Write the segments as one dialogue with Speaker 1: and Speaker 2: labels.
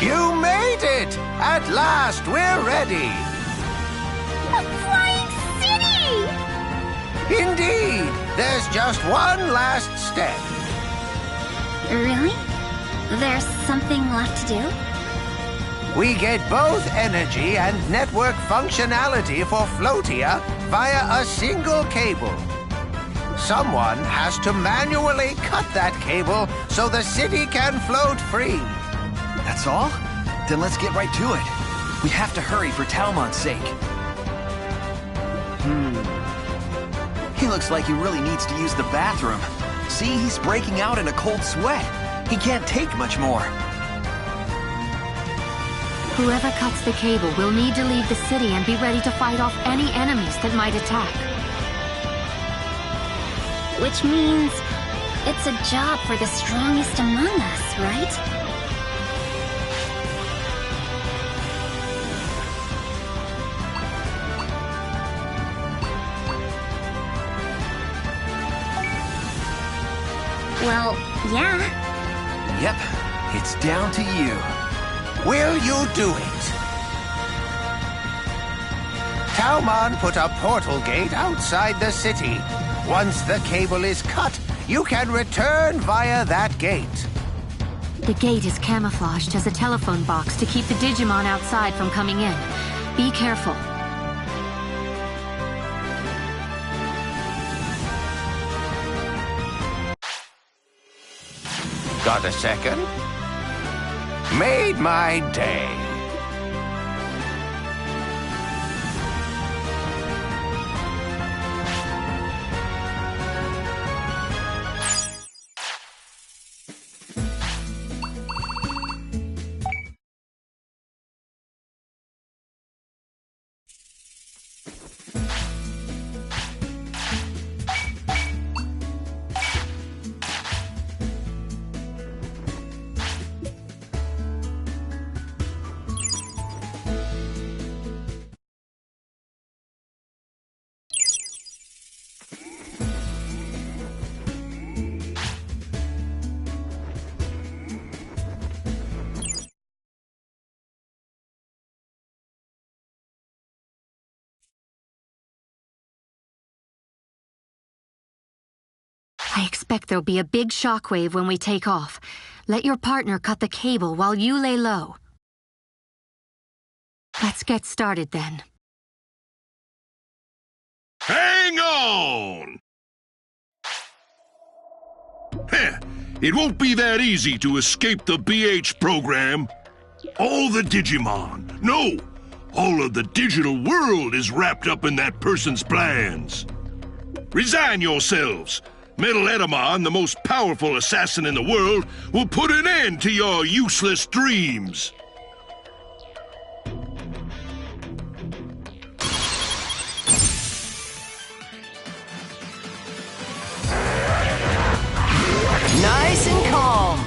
Speaker 1: You made it! At last, we're ready!
Speaker 2: A flying city!
Speaker 1: Indeed! There's just one last step.
Speaker 2: Really? There's something left to do?
Speaker 1: We get both energy and network functionality for Floatia via a single cable. Someone has to manually cut that cable so the city can float free.
Speaker 3: That's all? Then let's get right to it. We have to hurry for Talmon's sake. He looks like he really needs to use the bathroom. See, he's breaking out in a cold sweat. He can't take much more.
Speaker 4: Whoever cuts the cable will need to leave the city and be ready to fight off any enemies that might attack.
Speaker 2: Which means it's a job for the strongest among us, right? Well, yeah.
Speaker 3: Yep, it's down to you.
Speaker 1: Will you do it? Talmon put a portal gate outside the city. Once the cable is cut, you can return via that gate.
Speaker 4: The gate is camouflaged as a telephone box to keep the Digimon outside from coming in. Be careful.
Speaker 1: Got a second? Made my day.
Speaker 4: I expect there'll be a big shockwave when we take off. Let your partner cut the cable while you lay low. Let's get started then.
Speaker 5: Hang on! Heh, it won't be that easy to escape the BH program. All the Digimon, no, all of the digital world is wrapped up in that person's plans. Resign yourselves. Metal Edamon, the most powerful assassin in the world, will put an end to your useless dreams.
Speaker 3: Nice and calm.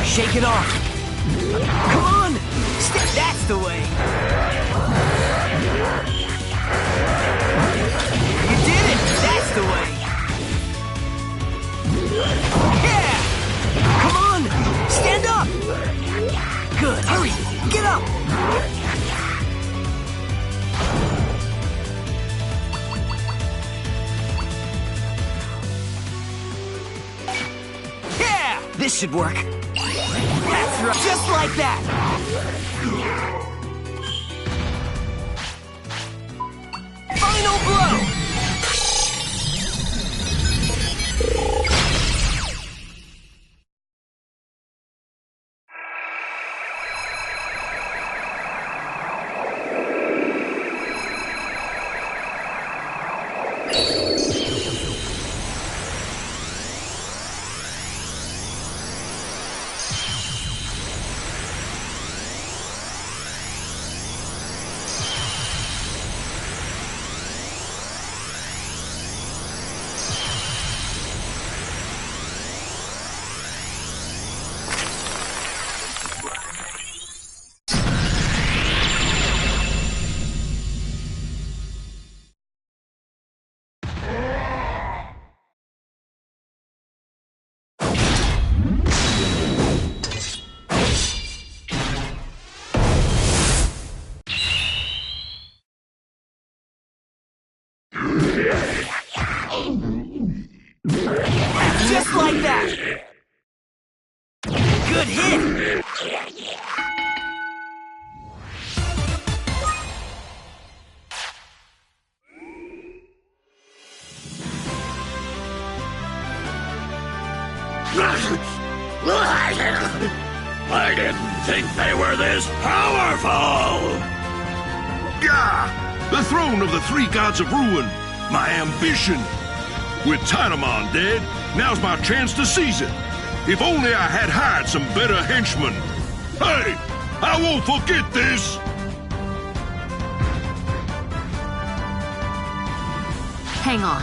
Speaker 3: Shake it off. Come on! That's the way. You did it! That's the way. Yeah! Come on! Stand up! Good. Hurry! Get up! Yeah! This should work. That's right. Just like that. Final blow! Just like that! Good hit!
Speaker 5: I didn't think they were this powerful! Gah! The throne of the three gods of ruin! My ambition! With Digimon dead, now's my chance to seize it! If only I had hired some better henchmen! Hey! I won't forget this!
Speaker 4: Hang on.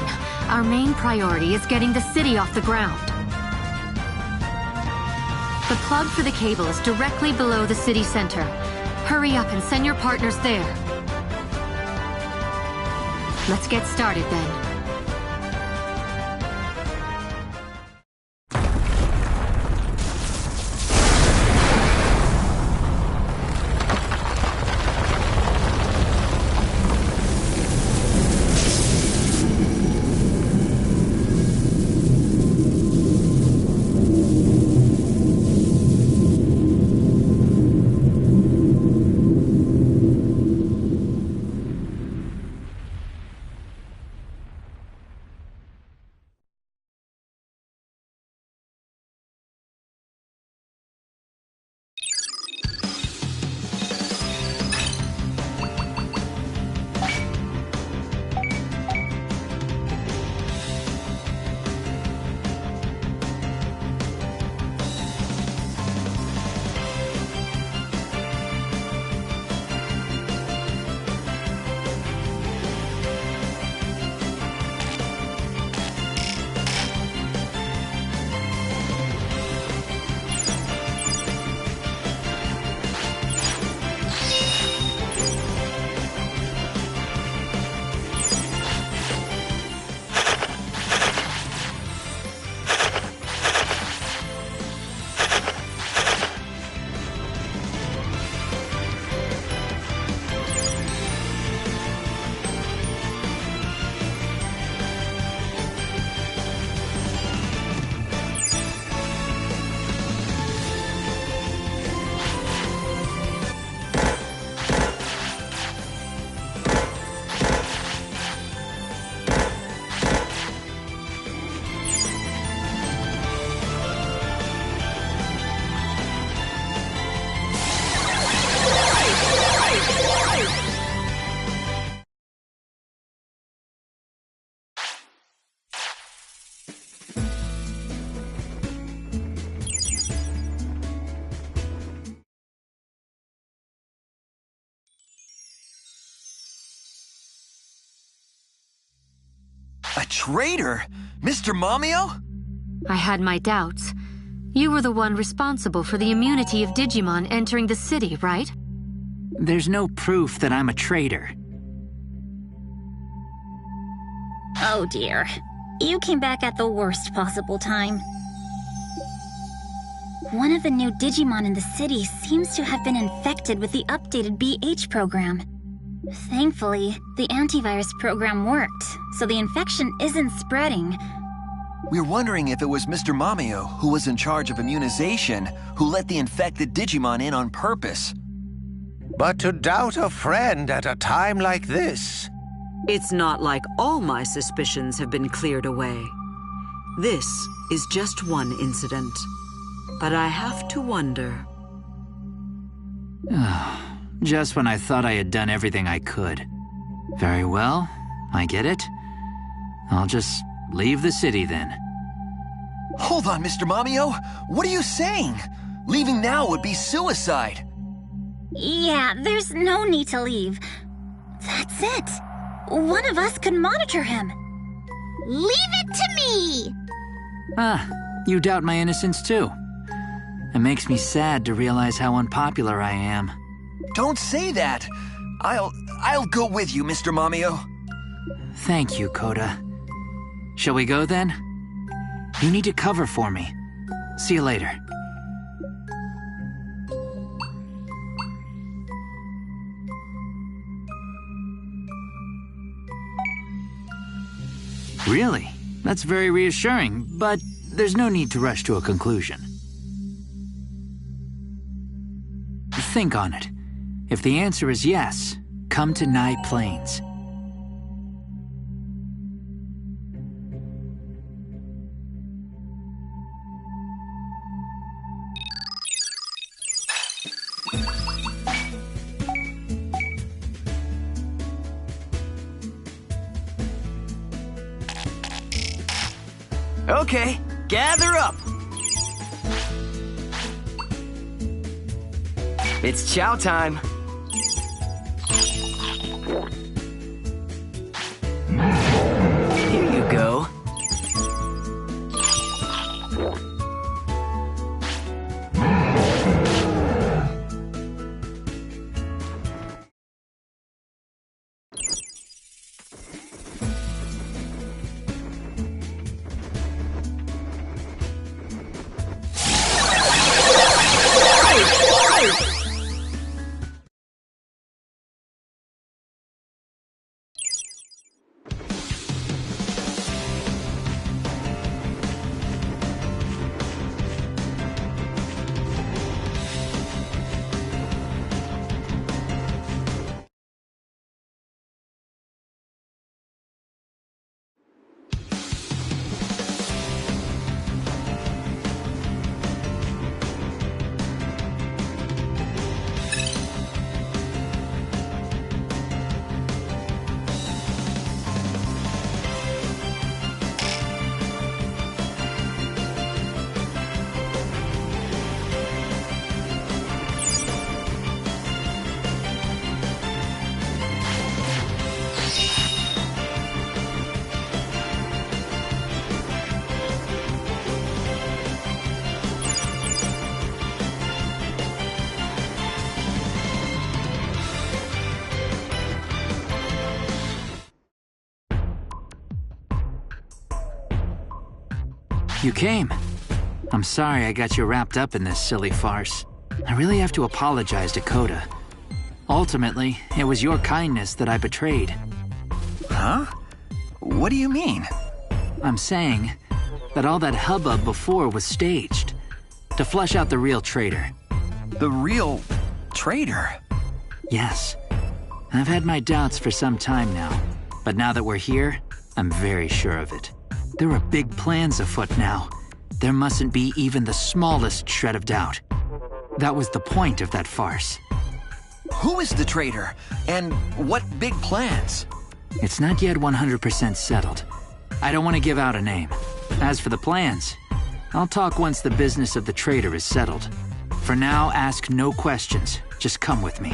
Speaker 4: Our main priority is getting the city off the ground. The plug for the cable is directly below the city center. Hurry up and send your partners there. Let's get started then.
Speaker 3: A traitor? Mr. Mamio?
Speaker 4: I had my doubts. You were the one responsible for the immunity of Digimon entering the city, right?
Speaker 6: There's no proof that I'm a traitor.
Speaker 2: Oh dear. You came back at the worst possible time. One of the new Digimon in the city seems to have been infected with the updated BH program. Thankfully, the antivirus program worked, so the infection isn't spreading.
Speaker 3: We're wondering if it was Mr. Mamio, who was in charge of immunization, who let the infected Digimon in on purpose.
Speaker 1: But to doubt a friend at a time like this...
Speaker 7: It's not like all my suspicions have been cleared away. This is just one incident. But I have to wonder.
Speaker 6: Just when I thought I had done everything I could. Very well, I get it. I'll just leave the city then.
Speaker 3: Hold on, Mr. Mamio. What are you saying? Leaving now would be suicide.
Speaker 2: Yeah, there's no need to leave. That's it. One of us could monitor him.
Speaker 8: Leave it to me!
Speaker 6: You doubt my innocence too. It makes me sad to realize how unpopular I am.
Speaker 3: Don't say that. I'll go with you, Mr. Mamio.
Speaker 6: Thank you, Koda. Shall we go then? You need to cover for me. See you later. Really? That's very reassuring, but there's no need to rush to a conclusion. Think on it. If the answer is yes, come to Nye Plains.
Speaker 3: Okay, gather up. It's chow time. Here you go.
Speaker 6: You came. I'm sorry I got you wrapped up in this silly farce. I really have to apologize to Coda. Ultimately, it was your kindness that I betrayed.
Speaker 3: Huh? What do you mean?
Speaker 6: I'm saying that all that hubbub before was staged, to flush out the real traitor.
Speaker 3: The real traitor?
Speaker 6: Yes. I've had my doubts for some time now, but now that we're here, I'm very sure of it. There are big plans afoot now. There mustn't be even the smallest shred of doubt. That was the point of that farce.
Speaker 3: Who is the traitor? And what big plans?
Speaker 6: It's not yet 100% settled. I don't want to give out a name. As for the plans, I'll talk once the business of the traitor is settled. For now, ask no questions. Just come with me.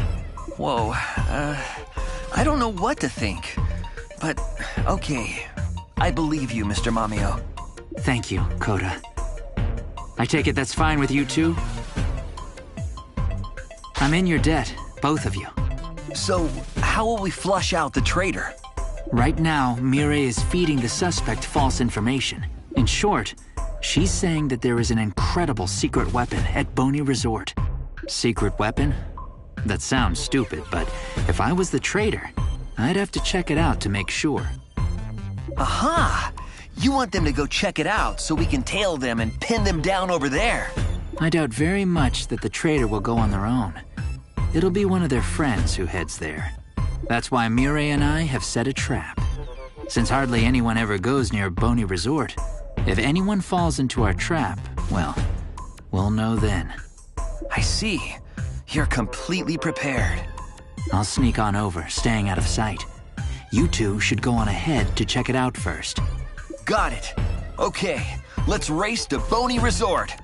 Speaker 3: Whoa, I don't know what to think. But, okay. I believe you, Mr. Mamio.
Speaker 6: Thank you, Coda. I take it that's fine with you too? I'm in your debt, both of you.
Speaker 3: So, how will we flush out the traitor?
Speaker 6: Right now, Mireille is feeding the suspect false information. In short, she's saying that there is an incredible secret weapon at Boney Resort. Secret weapon? That sounds stupid, but if I was the traitor, I'd have to check it out to make sure.
Speaker 3: Aha! You want them to go check it out so we can tail them and pin them down over there.
Speaker 6: I doubt very much that the traitor will go on their own. It'll be one of their friends who heads there. That's why Mireille and I have set a trap. Since hardly anyone ever goes near Boney Resort, if anyone falls into our trap, well, we'll know then.
Speaker 3: I see. You're completely prepared.
Speaker 6: I'll sneak on over, staying out of sight. You two should go on ahead to check it out first.
Speaker 3: Got it. Okay, let's race to Boney Resort.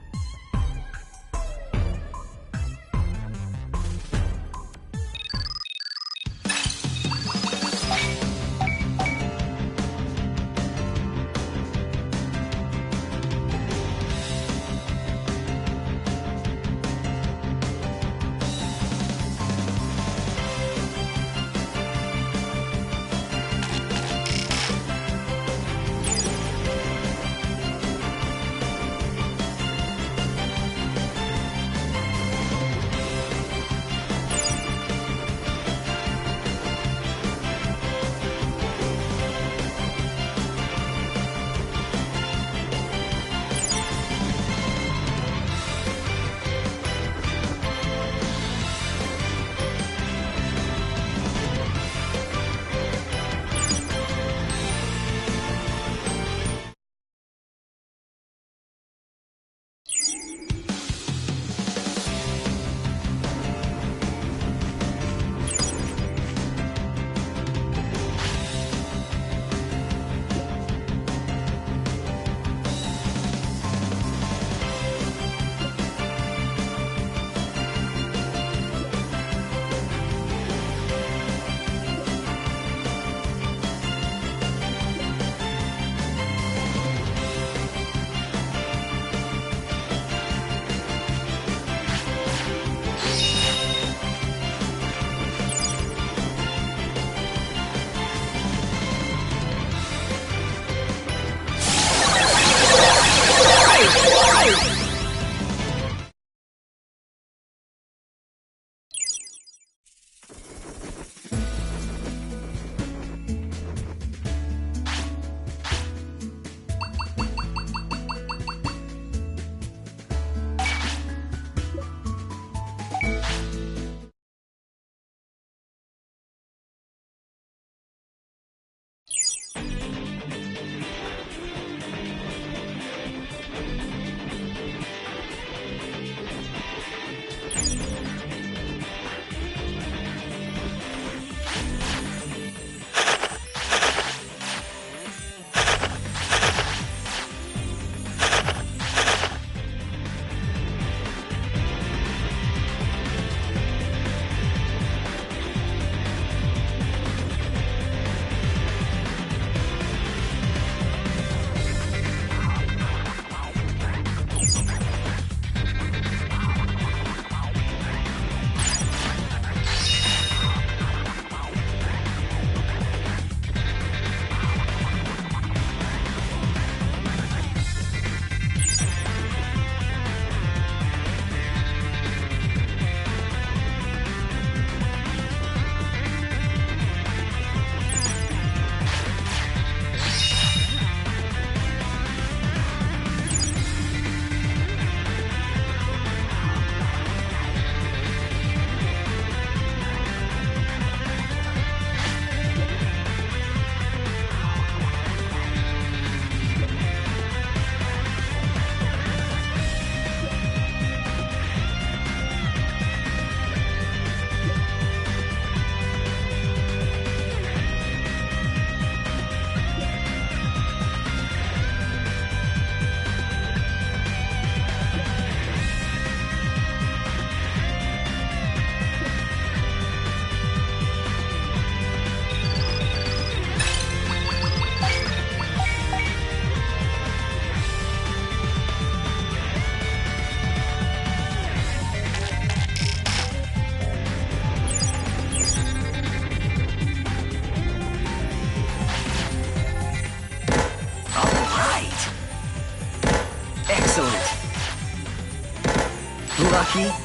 Speaker 3: Rookie.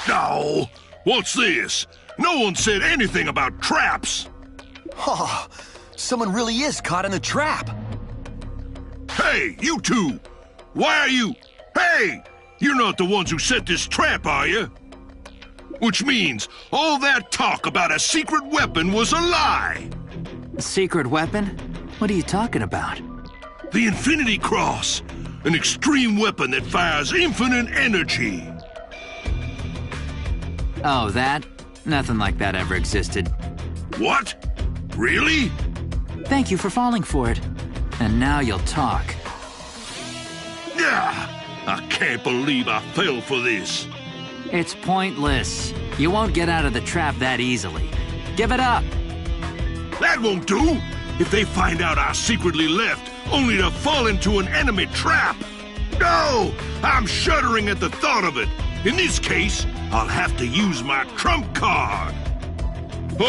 Speaker 5: No! What's this? No one said anything about traps!
Speaker 3: Oh, someone really is caught in the trap.
Speaker 5: Hey, you two! Why are you... Hey! You're not the ones who set this trap, are you? Which means all that talk about a secret weapon was a lie!
Speaker 6: A secret weapon? What are you talking about?
Speaker 5: The Infinity Cross! An extreme weapon that fires infinite energy!
Speaker 6: Oh, that? Nothing like that ever existed.
Speaker 5: What? Really?
Speaker 6: Thank you for falling for it. And now you'll talk.
Speaker 5: Yeah! I can't believe I fell for this.
Speaker 6: It's pointless. You won't get out of the trap that easily. Give it up!
Speaker 5: That won't do! If they find out I secretly left, only to fall into an enemy trap! No! I'm shuddering at the thought of it! In this case, I'll have to use my trump card! Oh!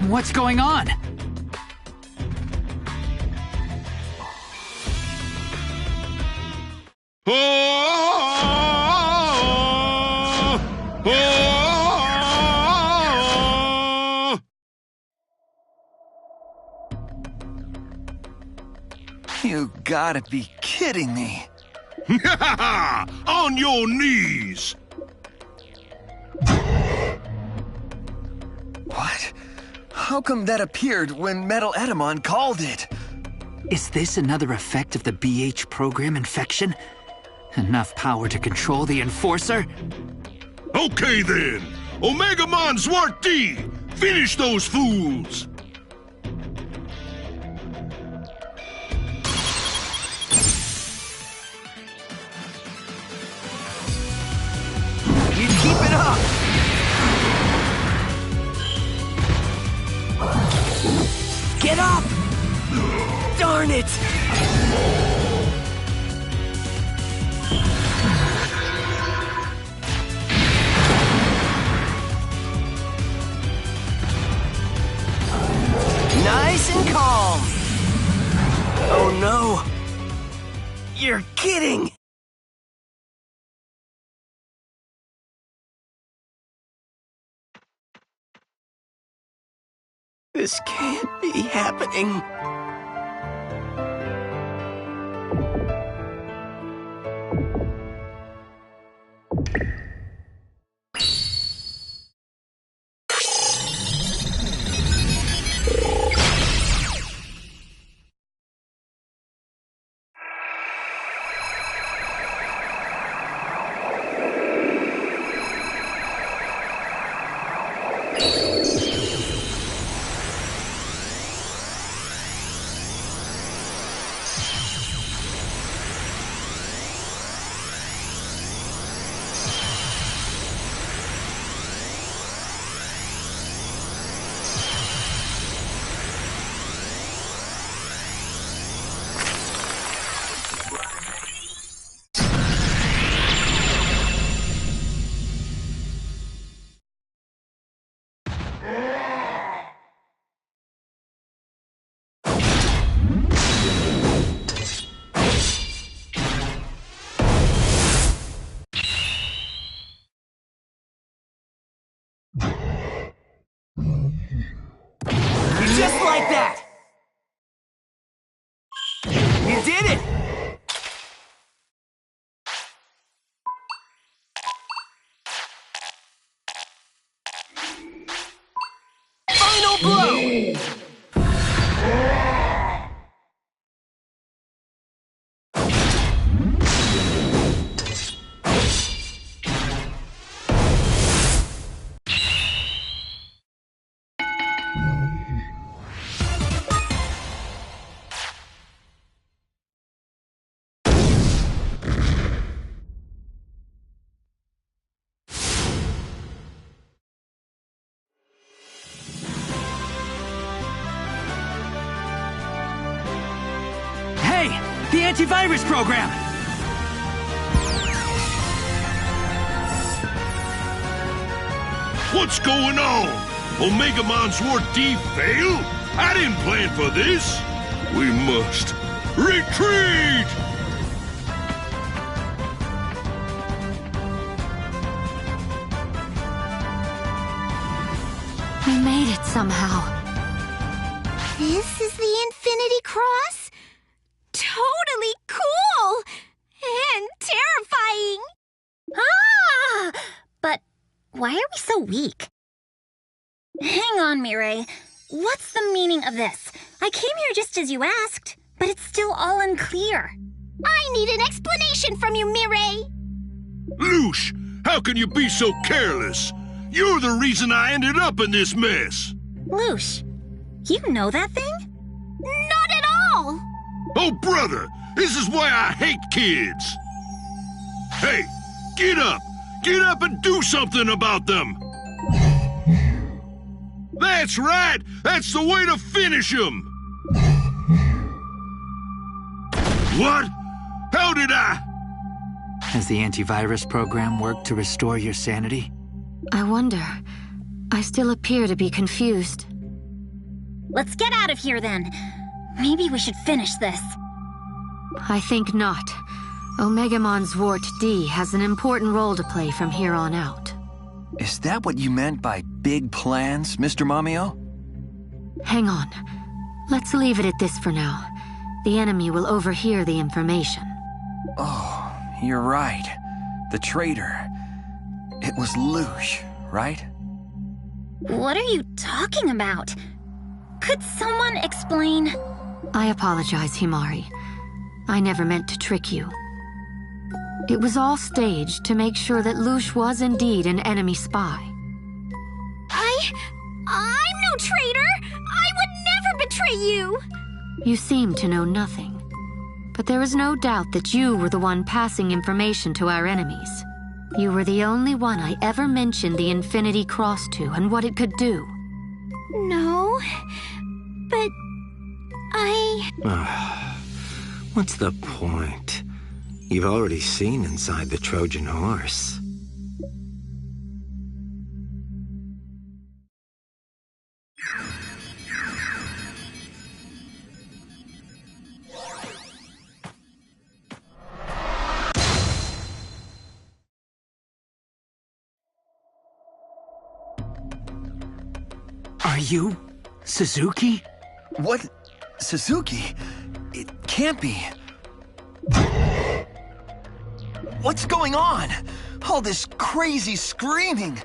Speaker 6: What's going on?
Speaker 5: Oh! Oh!
Speaker 3: You gotta be kidding me.
Speaker 5: On your knees!
Speaker 3: What? How come that appeared when Metal Edamon called it?
Speaker 6: Is this another effect of the BH program infection? Enough power to control the Enforcer?
Speaker 5: Okay then! Omegamon Zwart D! Finish those fools!
Speaker 3: You keep it up! Get up! Darn it! Nice and calm! Oh no! You're kidding! This can't be happening. Just like that! You did it! Final blow!
Speaker 6: The antivirus program!
Speaker 5: What's going on? Omegamon Sword D fail? I didn't plan for this. We must retreat!
Speaker 4: We made it somehow.
Speaker 8: This is the Infinity Cross? Totally cool! And terrifying!
Speaker 2: Ah! But why are we so weak? Hang on, Mireille. What's the meaning of this? I came here just as you asked, but it's still all unclear.
Speaker 8: I need an explanation from you, Mireille!
Speaker 5: Loosh, how can you be so careless? You're the reason I ended up in this mess.
Speaker 2: Loosh, you know that thing?
Speaker 8: Not at all!
Speaker 5: Oh, brother, this is why I hate kids. Hey, get up! Get up and do something about them! That's right! That's the way to finish them! What? How did I?
Speaker 6: Has the antivirus program worked to restore your sanity?
Speaker 4: I wonder. I still appear to be confused.
Speaker 2: Let's get out of here then. Maybe we should finish this.
Speaker 4: I think not. Omegamon Zwart D has an important role to play from here on out.
Speaker 3: Is that what you meant by big plans, Mr. Mamio?
Speaker 4: Hang on. Let's leave it at this for now. The enemy will overhear the information.
Speaker 3: Oh, you're right. The traitor. It was Loosh, right?
Speaker 2: What are you talking about? Could someone explain?
Speaker 4: I apologize, Himari. I never meant to trick you. It was all staged to make sure that Loosh was indeed an enemy spy.
Speaker 8: I'm no traitor! I would never betray you!
Speaker 4: You seem to know nothing. But there is no doubt that you were the one passing information to our enemies. You were the only one I ever mentioned the Infinity Cross to and what it could do.
Speaker 8: No, but
Speaker 9: What's the point? You've already seen inside the Trojan horse.
Speaker 6: Are you Suzuki?
Speaker 3: What? Suzuki? It can't be. What's going on? All this crazy screaming.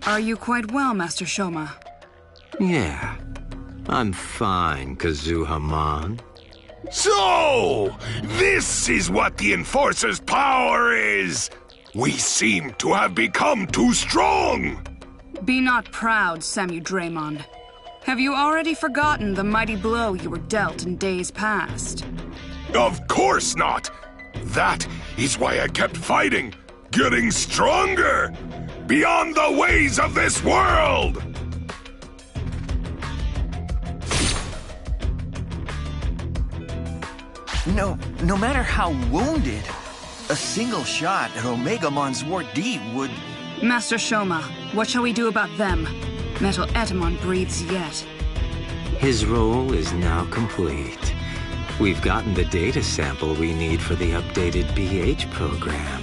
Speaker 10: Are you quite well, Master Shoma?
Speaker 9: Yeah, I'm fine, Kazuhamon.
Speaker 5: So, this is what the Enforcer's power is! We seem to have become too strong!
Speaker 10: Be not proud, Samu Draymond. Have you already forgotten the mighty blow you were dealt in days past?
Speaker 5: Of course not! That is why I kept fighting, getting stronger! Beyond the ways of this world!
Speaker 3: No matter how wounded, a single shot at Omegamon Zwart D would...
Speaker 10: Master Shoma, what shall we do about them? Metal Etamon breathes yet.
Speaker 9: His role is now complete. We've gotten the data sample we need for the updated BH program.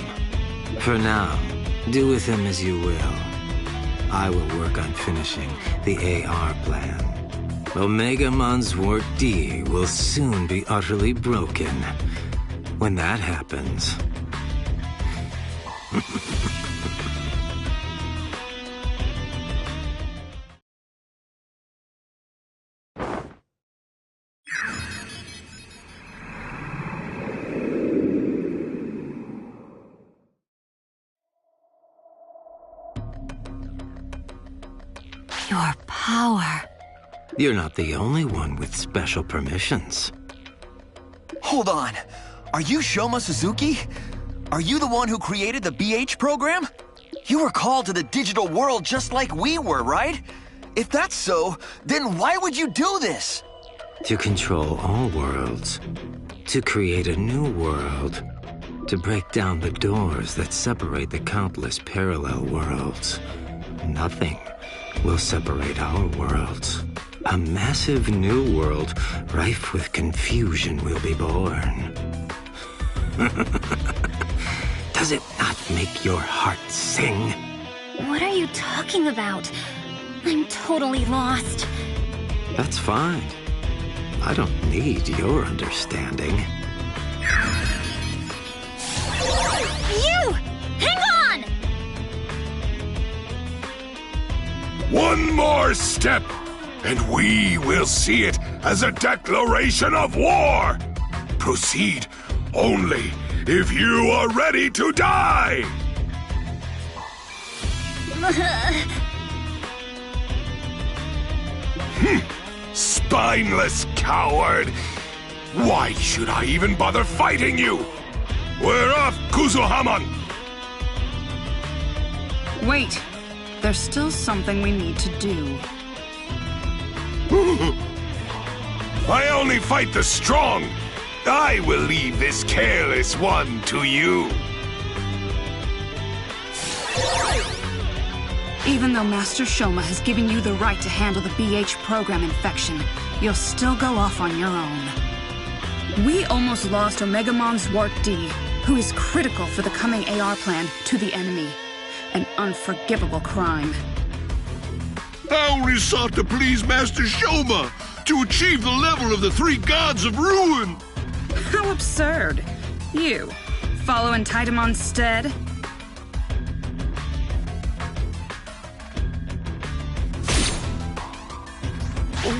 Speaker 9: For now, do with him as you will. I will work on finishing the AR plan. Omegamon's Wart D will soon be utterly broken. When that happens...
Speaker 4: Your power.
Speaker 9: You're not the only one with special permissions.
Speaker 3: Hold on. Are you Shoma Suzuki? Are you the one who created the BH program? You were called to the digital world just like we were, right? If that's so, then why would you do this?
Speaker 9: To control all worlds. To create a new world. To break down the doors that separate the countless parallel worlds. Nothing will separate our worlds. A massive new world rife with confusion will be born. Does it not make your heart sing?
Speaker 2: What are you talking about? I'm totally lost.
Speaker 9: That's fine. I don't need your understanding.
Speaker 2: You! Hang on!
Speaker 5: One more step, and we will see it as a declaration of war. Proceed only if you are ready to die. Spineless coward! Why should I even bother fighting you? We're off, Kuzuhamon!
Speaker 10: Wait. There's still something we need to do.
Speaker 5: I only fight the strong. I will leave this careless one to you.
Speaker 10: Even though Master Shoma has given you the right to handle the BH program infection, you'll still go off on your own. We almost lost Omegamon's Wart D, who is critical for the coming AR plan, to the enemy. An unforgivable crime.
Speaker 5: I only sought to please Master Shoma, to achieve the level of the three gods of ruin.
Speaker 10: How absurd. You, following Taidemon's stead?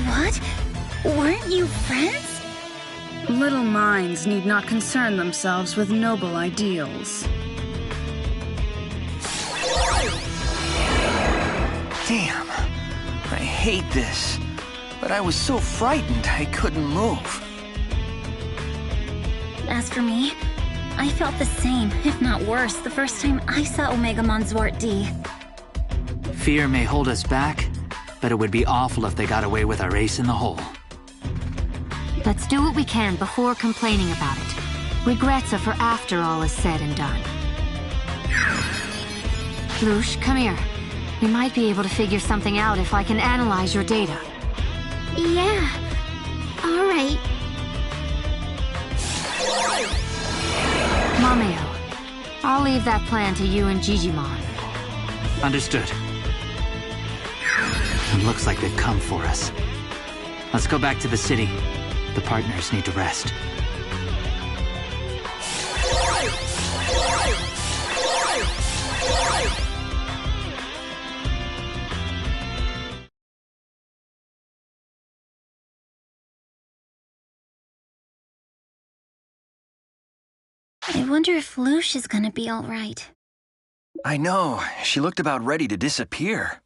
Speaker 2: What? Weren't you friends?
Speaker 10: Little minds need not concern themselves with noble ideals.
Speaker 3: Damn. I hate this. But I was so frightened I couldn't move.
Speaker 2: As for me, I felt the same, if not worse, the first time I saw Omegamon's Wart D.
Speaker 6: Fear may hold us back, but it would be awful if they got away with our ace in the hole.
Speaker 4: Let's do what we can before complaining about it. Regrets are for after all is said and done. Lush, come here. We might be able to figure something out if I can analyze your data.
Speaker 2: Yeah. All right.
Speaker 4: Mameo, I'll leave that plan to you and Digimon.
Speaker 6: Understood. It looks like they've come for us. Let's go back to the city. The partners need to rest.
Speaker 2: I wonder if Lush is gonna be all right.
Speaker 3: I know. She looked about ready to disappear.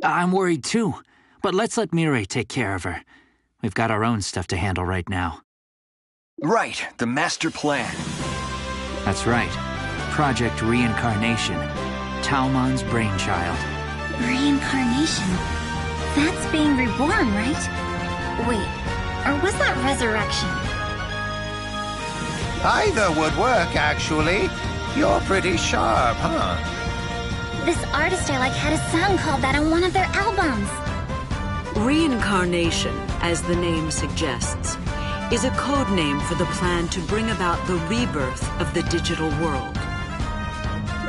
Speaker 6: I'm worried too, but let's let Mirai take care of her. We've got our own stuff to handle right now.
Speaker 3: Right, the master plan.
Speaker 6: That's right. Project Reincarnation. Talmon's brainchild.
Speaker 2: Reincarnation? That's being reborn, right? Wait, or was that resurrection?
Speaker 1: Either would work, actually. You're pretty sharp, huh?
Speaker 2: This artist I like had a song called that on one of their albums.
Speaker 7: Reincarnation, as the name suggests, is a code name for the plan to bring about the rebirth of the digital world.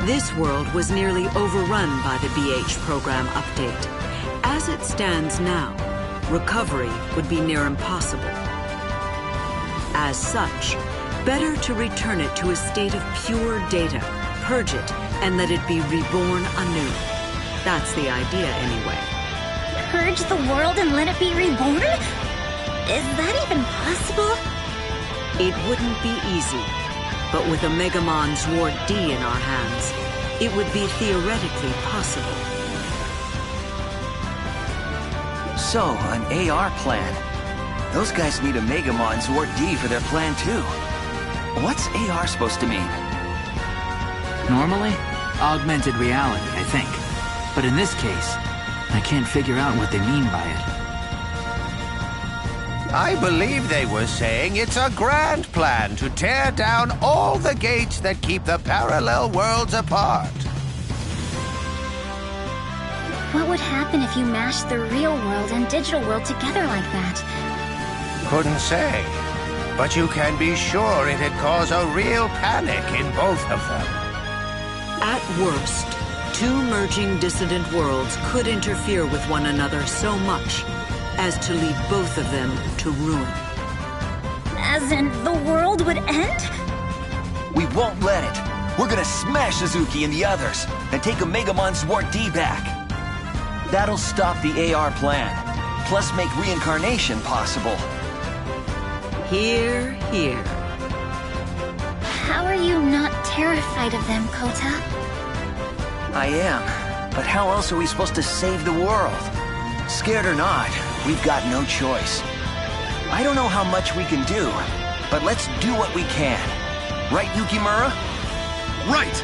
Speaker 7: This world was nearly overrun by the BH program update. As it stands now, recovery would be near impossible. As such, better to return it to a state of pure data, purge it, and let it be reborn anew. That's the idea anyway.
Speaker 2: Purge the world and let it be reborn? Is that even possible?
Speaker 7: It wouldn't be easy, but with a Megamon Zwart D in our hands, it would be theoretically possible.
Speaker 3: So, an AR plan. Those guys need a Megamon Zwart D for their plan too. What's AR supposed to mean?
Speaker 6: Normally, augmented reality, I think. But in this case, I can't figure out what they mean by it.
Speaker 1: I believe they were saying it's a grand plan to tear down all the gates that keep the parallel worlds apart.
Speaker 2: What would happen if you mashed the real world and digital world together like that?
Speaker 1: Couldn't say. But you can be sure it'd cause a real panic in both of them.
Speaker 7: At worst, two merging dissident worlds could interfere with one another so much as to lead both of them to ruin.
Speaker 2: As in, the world would end?
Speaker 3: We won't let it. We're gonna smash Suzuki and the others and take a Megamon Zwart D back. That'll stop the AR plan, plus make reincarnation possible.
Speaker 7: Hear, hear.
Speaker 2: How are you not terrified of them, Kota?
Speaker 3: I am, but how else are we supposed to save the world? Scared or not, we've got no choice. I don't know how much we can do, but let's do what we can. Right, Yukimura?
Speaker 5: Right!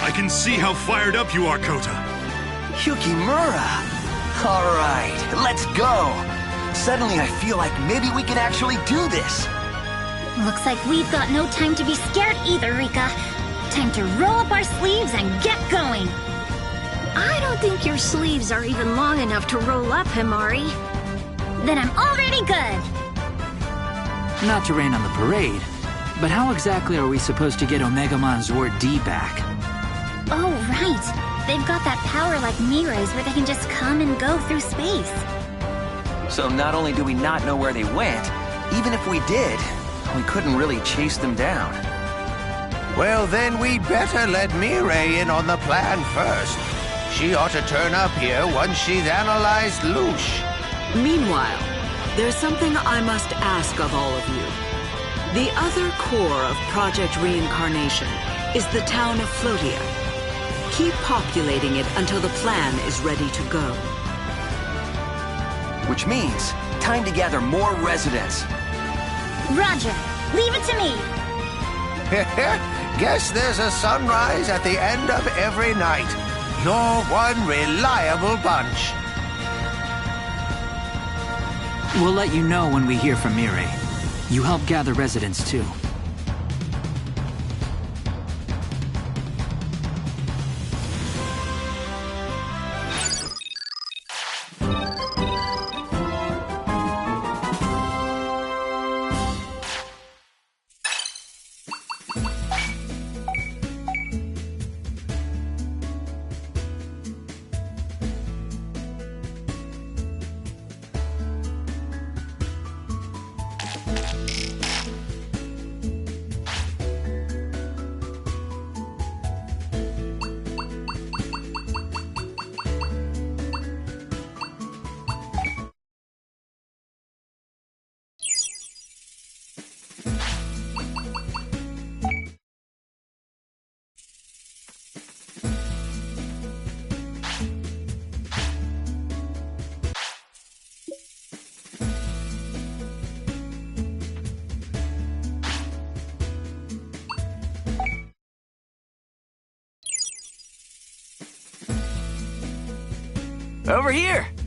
Speaker 5: I can see how fired up you are, Kota.
Speaker 3: Yukimura! All right, let's go. Suddenly I feel like maybe we can actually do this.
Speaker 2: Looks like we've got no time to be scared either, Rika. Time to roll up our sleeves and get going.
Speaker 8: I don't think your sleeves are even long enough to roll up, Himari.
Speaker 2: Then I'm already good.
Speaker 6: Not to rain on the parade, but how exactly are we supposed to get Omegamon Zwart D back?
Speaker 2: Oh, right. They've got that power like Mirai's where they can just come and go through space.
Speaker 3: So not only do we not know where they went, even if we did, we couldn't really chase them down.
Speaker 1: Well, then we'd better let Mirai in on the plan first. She ought to turn up here once she's analyzed Loosh.
Speaker 7: Meanwhile, there's something I must ask of all of you. The other core of Project Reincarnation is the town of Floatia. Keep populating it until the plan is ready to go.
Speaker 3: Which means, time to gather more residents.
Speaker 2: Roger. Leave it to me.
Speaker 1: Guess there's a sunrise at the end of every night. You're one reliable bunch.
Speaker 6: We'll let you know when we hear from Mirai. You help gather residents too.
Speaker 3: Over here!